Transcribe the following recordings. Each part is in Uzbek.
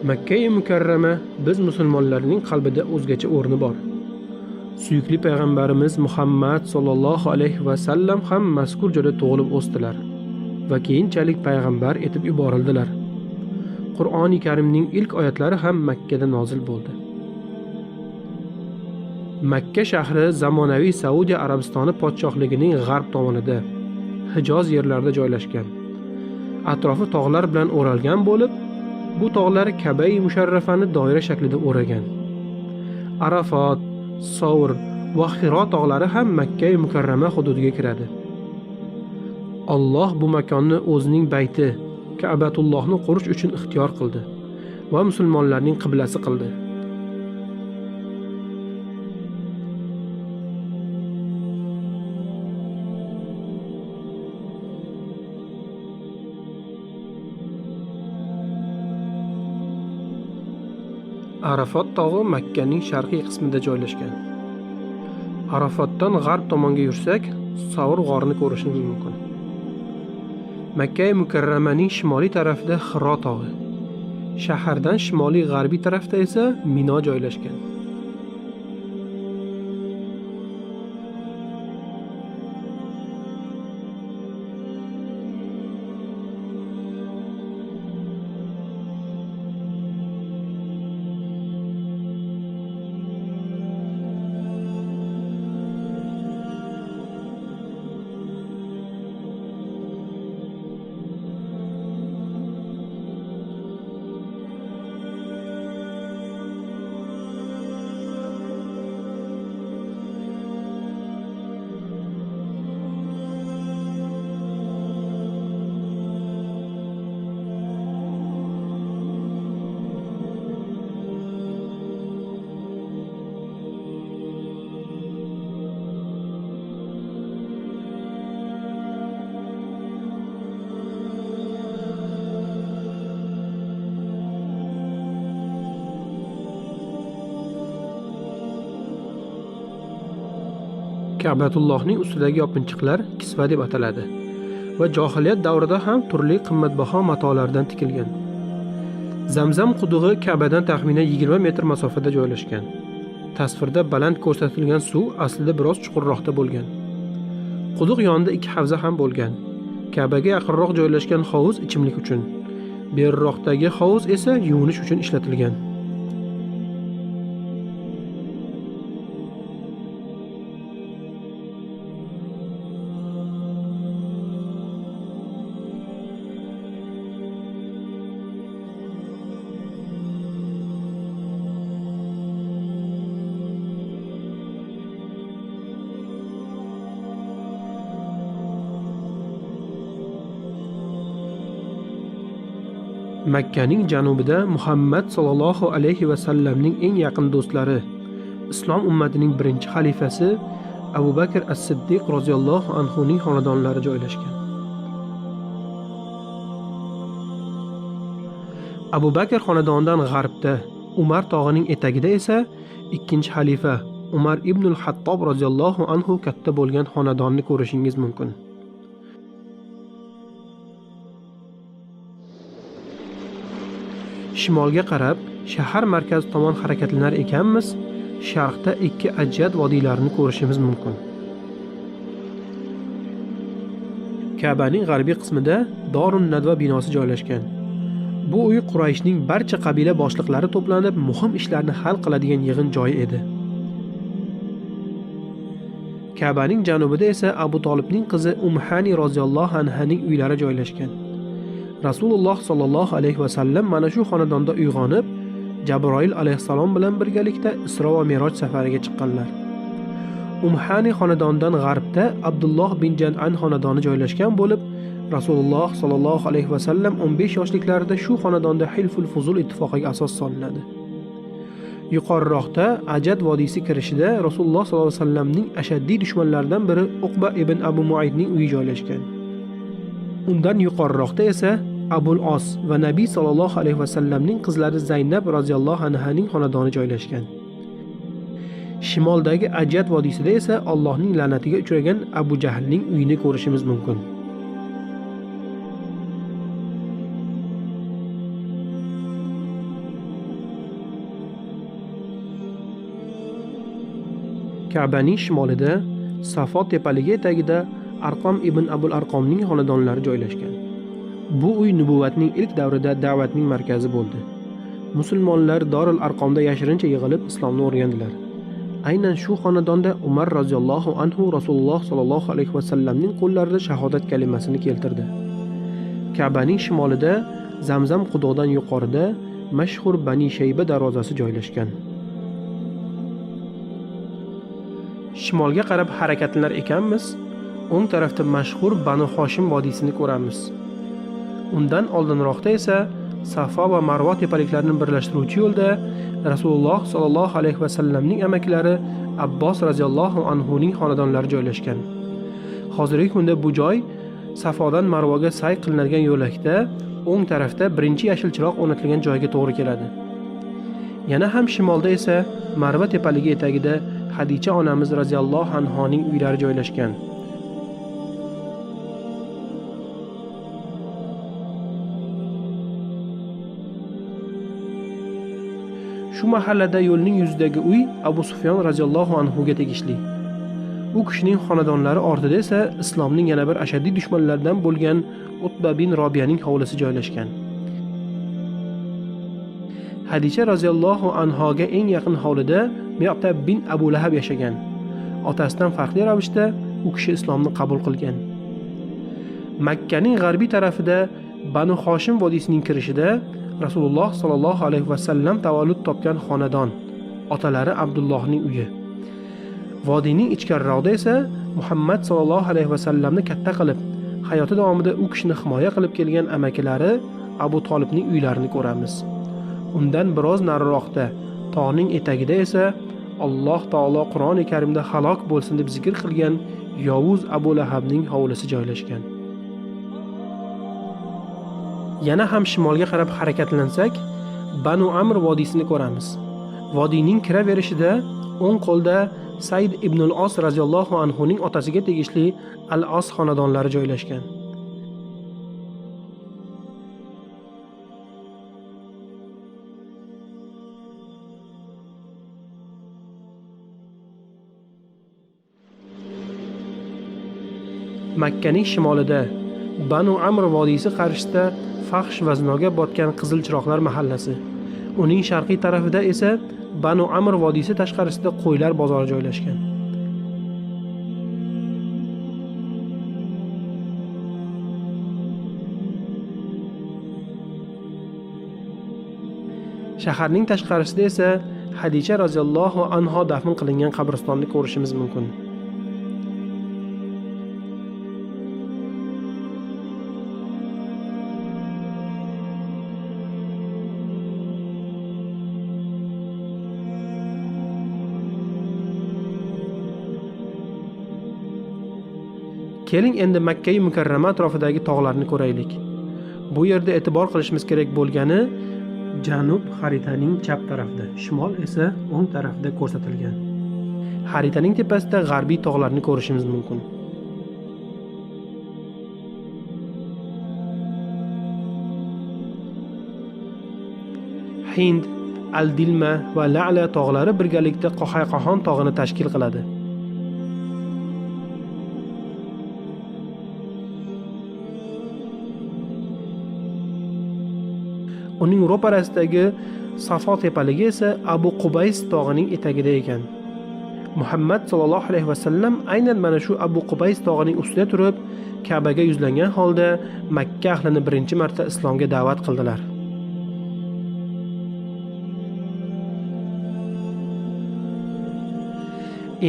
Makka-i Mukarrama biz musulmonlarning qalbida o'zgacha o'rni bor. Suyukli payg'ambarimiz Muhammad sallallohu alayhi va sallam ham mazkur joyda tug'ilib o'sdilar va keyinchalik payg'ambar etib yuborildilar. Qur'oni Karimning ilk oyatlari ham Makka da nozil bo'ldi. Makka shahri zamonaviy Saudiya Arabistoni podshohligining g'arb tomonida, Hijoz yerlarida joylashgan. Atrofi tog'lar bilan o'ralgan bo'lib, bu tog'lar Ka'ba-i Musharrafani doira shaklida o'ragan. Arafot, Savr va Hiro tog'lari ham Makka-i Mukarrama hududiga kiradi. Alloh bu makonni o'zining bayti, Ka'batullohni qurish uchun ixtiyor qildi va musulmonlarning qiblasi qildi. Arafot tog'i Makkaning sharqiy qismida joylashgan. Arafotdan g'arb tomonga yursak, Savr g'orini ko'rishingiz mumkin. Makka-i Mukarramaning shimoliy tarafida Hiro tog'i, shahardan shimoliy g'arbiy tarafda esa Mino joylashgan. Ka'batullohning ustidagi yopinchiqlar kisva deb ataladi va johiliyat davrida ham turli qimmatbaho matolardan tikilgan. Zamzam qudug'i Ka'badan taxminan 20 metr masofada joylashgan. Tasvirda baland ko'rsatilgan suv aslida biroz chuqurroqda bo'lgan. Quduq yonida 2 havza ham bo'lgan. Ka'baga yaqinroq joylashgan hovuz ichimlik uchun, beriroqdagi hovuz esa yuvinish uchun ishlatilgan. Makkaning janubida Muhammad sallallohu alayhi va sallamning eng yaqin do'stlari, islom ummatining birinchi xalifasi Abu Bakr as-Siddiq roziyallohu anhu ning xonadonlari joylashgan. Abu Bakr xonadonidan g'arbda, Umar tog'ining etagida esa ikkinchi xalifa Umar ibn al-Hattob roziyallohu anhu katta bo'lgan xonadonni ko'rishingiz mumkin. Shimolga qarab, shahar markazi tomon harakatlanar ekanmiz, sharqda 2 ajjad vodiylarini ko'rishimiz mumkin. Ka'baning g'arbiy qismida Dorun Nadva binosi joylashgan. Bu uy Qurayshning barcha qabila boshliqlari to'planib, muhim ishlarni hal qiladigan yig'in joyi edi. Ka'baning janubida esa Abu Talibning qizi Umhani roziyallohu anhaning uylari joylashgan. Rasululloh sallallohu alayhi va sallam mana shu xonadonda uyg'onib, Jabroil alayhissalom bilan birgalikda Isro va Miroj safariga chiqqanlar. Umhani xonadonidan g'arbda Abdulloh bin Jan'an xonadoni joylashgan bo'lib, Rasululloh sallallohu alayhi va sallam 15 yoshliklarida shu xonadonda Hilful Fuzul ittifoqiga asos solinadi. Yuqoriroqda Ajad vodiysi kirishida Rasululloh sallallohu alayhi va sallamning ashaddiy dushmanlaridan biri Uqba ibn Abu Muaytning uyi joylashgan. Undan yuqoriroqda esa Abul Os va Nabiy sallallohu alayhi va sallamning qizlari Zaynab roziyallohu anhaning xonadoni joylashgan. Shimoldagi Ajad vodiysida esa Allohning la'natiga uchragan Abu Jahlning uyini ko'rishimiz mumkin. Ka'baning shimolida, Safo tepaligi etagida Arqam ibn Abul Arqomning xonadonlari joylashgan. Bu uy nubuvatning ilk davrida da'vatning markazi bo'ldi. Musulmonlar Dorul Arqomda yashirincha yig'ilib islomni o'rgandilar. Aynan shu xonadonda Umar roziyallohu anhu Rasululloh sollallohu alayhi vasallamning qo'llarida shahodat kalimasini keltirdi. Ka'baning shimolida, Zamzam quduqdan yuqorida mashhur Bani Shayba darvozasi joylashgan. Shimolga qarab harakatlanar ekanmiz, o'ng tarafda mashhur Banu Hoshim vodiysini ko'ramiz. Undan oldinroqda esa Safo va Marvo tepaliklarini birlashtiruvchi yo'lda Rasululloh sollallohu alayhi vasallamning amakilari Abbos radhiyallohu anhuning xonadonlari joylashgan. Hozirgi kunda bu joy Safodan Marvoga sa'y qilinadigan yo'lakda o'ng tarafda birinchi yashil chiroq o'rnatilgan joyga to'g'ri keladi. Yana ham shimolda esa Marva tepaligi etagida Hadicha onamiz radhiyallohu anhoning uylari joylashgan. Shu mahallada yo'lning yuzidagi uy Abu Sufyon radhiyallohu anhuga tegishli. U kishining xonadonlari ortida esa islomning yana bir ashaddiy dushmanlaridan bo'lgan Utba bin Robiyaning hovlisi joylashgan. Hadicha radhiyallohu anhoga eng yaqin hovlida Mu'tab bin Abu Lahab yashagan. Otasidan farqli ravishda u kishi islomni qabul qilgan. Makkaning g'arbiy tarafida Banu Hoshim vodiysining kirishida Rasululloh sollallohu alayhi vasallam tavallud topgan xonadon, otalari Abdullohning uyi. Vodiyning ichkariroqda esa Muhammad sollallohu alayhi vasallamni katta qilib, hayoti davomida u kishini himoya qilib kelgan amakilari Abu Tolibning uylarini ko'ramiz. Undan biroz nariroqda, tog'ning etagida esa Alloh taolo Qur'oni Karimda halok bo'lsin deb zikr qilgan Yovuz Abu Lahabning hovlisi joylashgan. Yana ham shimolga qarab harakatlansak, Banu Amr vodiysini ko'ramiz. Vodiyning kiraverishida o'ng qo'lda Said ibn al-Os radhiyallohu anhuning otasiga tegishli Al-Os xonadonlari joylashgan. Makkaning shimolida Banu Amr vodiysi qarshisida fahsh va zinoga botgan qizil chiroqlar mahallasi. Uning sharqiy tarafida esa Banu Amr vodiysi tashqarisida qo'ylar bozori joylashgan. Shaharning tashqarisida esa Hadicha radhiyallohu anha dafn qilingan qabristonni ko'rishimiz mumkin. Keling endi Makka Mukarrama atrofidagi tog'larni ko'raylik. Bu yerda e'tibor qilishimiz kerak bo'lgani janub xaritaning chap tarafida, shimol esa o'ng tarafida ko'rsatilgan. Xaritaning tepasida g'arbiy tog'larni ko'rishimiz mumkin. Hind, Al-Dilma va La'la tog'lari birgalikda Qohayqohon tog'ini tashkil qiladi. Uning ro'parasidagi Safo tepaligi esa Abu Qubays tog'ining etagida ekan. Muhammad sallallohu alayhi vasallam aynan mana shu Abu Qubays tog'ining ustida turib, Ka'baga yuzlangan holda Makka ahlini birinchi marta islomga da'vat qildilar.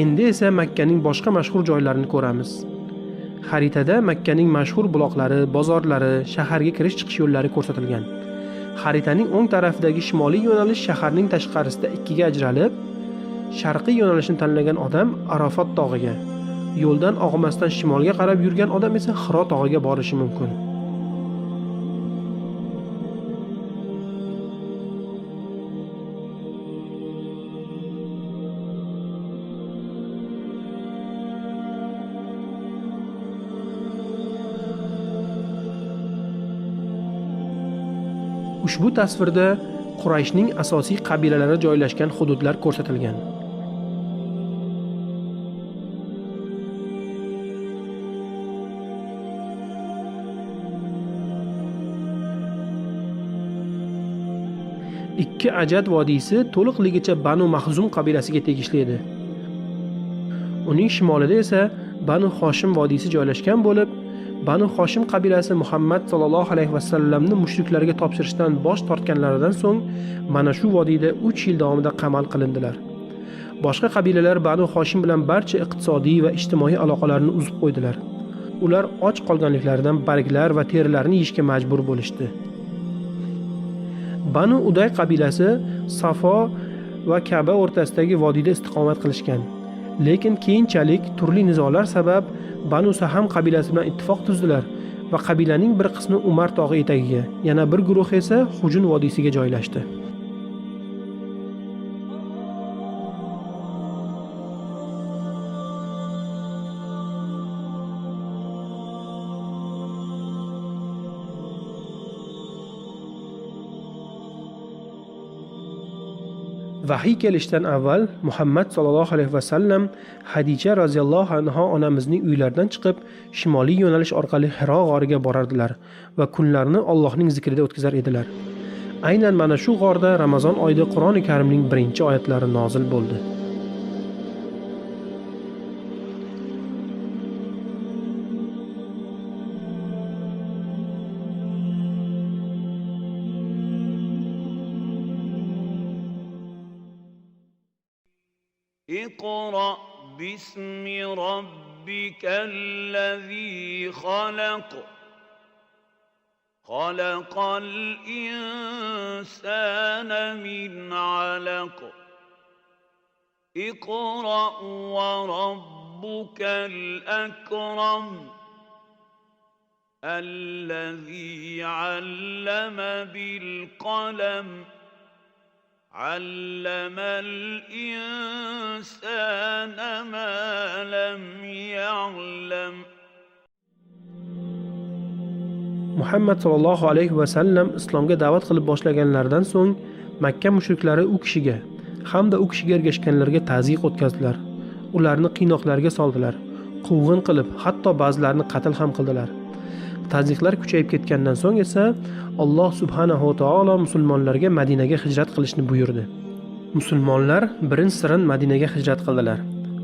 Endi esa Makkaning boshqa mashhur joylarini ko'ramiz. Xaritada Makkaning mashhur buloqlari, bozorlari, shaharga kirish-chiqish yo'llari ko'rsatilgan. Xaritaning o'ng tarafidagi shimoliy yo'nalish shaharning tashqarisida ikkiga ajralib, sharqiy yo'nalishni tanlagan odam Arafot tog'iga, yo'ldan og'masdan shimolga qarab yurgan odam esa Hiro tog'iga borishi mumkin. Ushbu tasvirda Qurayshning asosiy qabilalari joylashgan hududlar ko'rsatilgan. Ikki Ajad vodiysi to'liqligicha Banu Mahzum qabilasiga tegishli edi. Uning shimolida esa Banu Hoshim vodiysi joylashgan bo'lib, Banu Hoshim qabilasi Muhammad sallallohu alayhi vasallamni mushriklarga topshirishdan bosh tortganlaridan so'ng mana shu vodiyda 3 yil davomida qamal qilindilar. Boshqa qabilalar Banu Hoshim bilan barcha iqtisodiy va ijtimoiy aloqalarni uzib qo'ydilar. Ular och qolganliklaridan barglar va terilarni yeyishga majbur bo'lishdi. Banu Uday qabilasi Safo va Ka'ba o'rtasidagi vodiyda istiqomat qilishgan. Lekin keyinchalik turli nizolar sabab Banu Saham qabilasi bilan ittifoq tuzdilar va qabilaning bir qismi Umar tog'i etagiga, yana bir guruh esa Hujun vodiysiga joylashdi. Vahiy kelishdan avval Muhammad sallallohu alayhi vasallam Hadija roziyallohu anha onamizning uylaridan chiqib, shimoliy yo'nalish orqali Hiro g'origa borardilar va kunlarni Allohning zikrida o'tkazar edilar. Aynan mana shu g'orda Ramazon oyida Qur'oni Karimning birinchi oyatlari nozil bo'ldi. اقرأ باسم ربك الذي خلق خلق الإنسان من علق اقرأ وربك الأكرم الذي علم بالقلم علم الإنسان ما لم يعلم. Muhammad sallallohu alayhi va sallam islomga da'vat qilib boshlaganlaridan so'ng Makka mushriklari u kishiga hamda u kishiga ergashganlarga ta'ziq o'tkazdilar. Ularni qiynoqlarga soldilar. Quvg'in qilib, hatto ba'zilarini qatl ham qildilar. Ta'ziqlar kuchayib ketgandan so'ng esa Alloh subhanahu va taolo musulmonlarga Madinaga hijrat qilishni buyurdi. Musulmonlar birin-sirin Madinaga hijrat qildilar.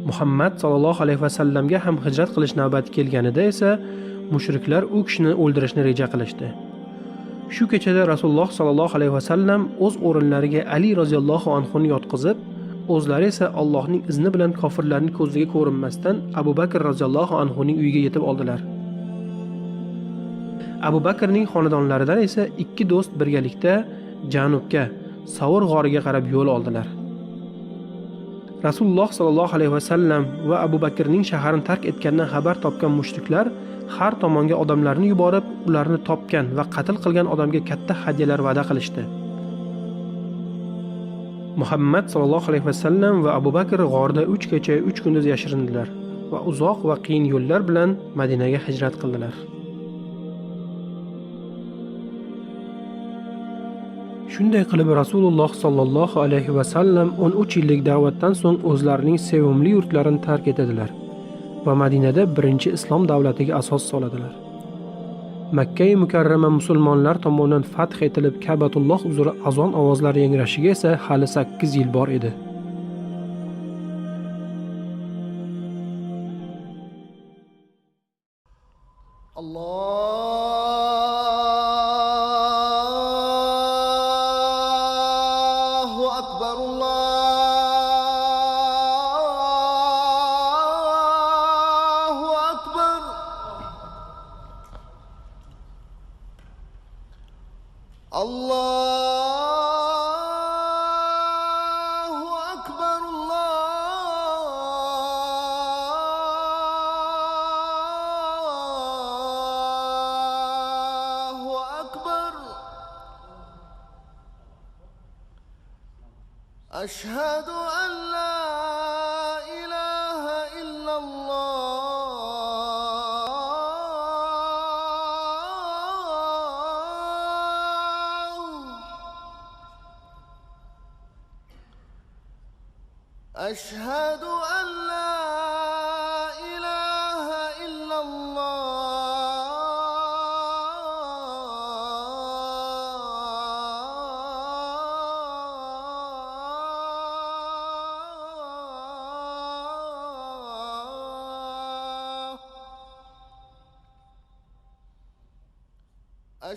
Muhammad sallallohu alayhi va sallamga ham hijrat qilish navbati kelganida esa mushriklar u kishini o'ldirishni reja qilishdi. Shu kechada Rasululloh sallallohu alayhi va sallam o'z o'rinlariga Ali roziyallohu anhu ni yotqizib, o'zlari esa Allohning izni bilan kofirlarning ko'ziga ko'rinmasdan Abu Bakr roziyallohu anhu ning uyiga yetib oldilar. Abu Bakrning xonadonlaridan esa ikki do'st birgalikda janubga, Savr g'origa qarab yo'l oldilar. Rasululloh sallallohu alayhi va sallam va Abu Bakrning shaharni tark etgandan xabar topgan mushriklar har tomonga odamlarni yuborib, ularni topgan va qatl qilgan odamga katta hadyalar va'da qilishdi. Muhammad sallallohu alayhi va sallam va Abu Bakr g'orda 3 kecha 3 kunduz yashirindilar va uzoq va qiyin yo'llar bilan Madinaga hijrat qildilar. Shunday qilib Rasululloh sallallohu alayhi va sallam 13 yillik da'vatdan so'ng o'zlarining sevimli yurtlarini tark etadilar va Madinada birinchi islom davlatiga asos soladilar. Makka mukarrama musulmonlar tomonidan fath etilib Ka'batulloh uzra azon ovozlari yangrashiga esa hali 8 yil bor edi. أشهد أن لا إله إلا الله أشهد أن لا إله إلا الله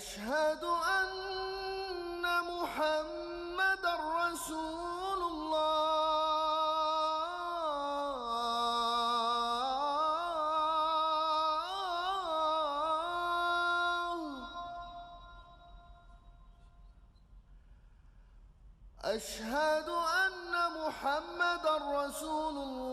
أشهد أن محمد رسول الله أشهد أن محمد رسول الله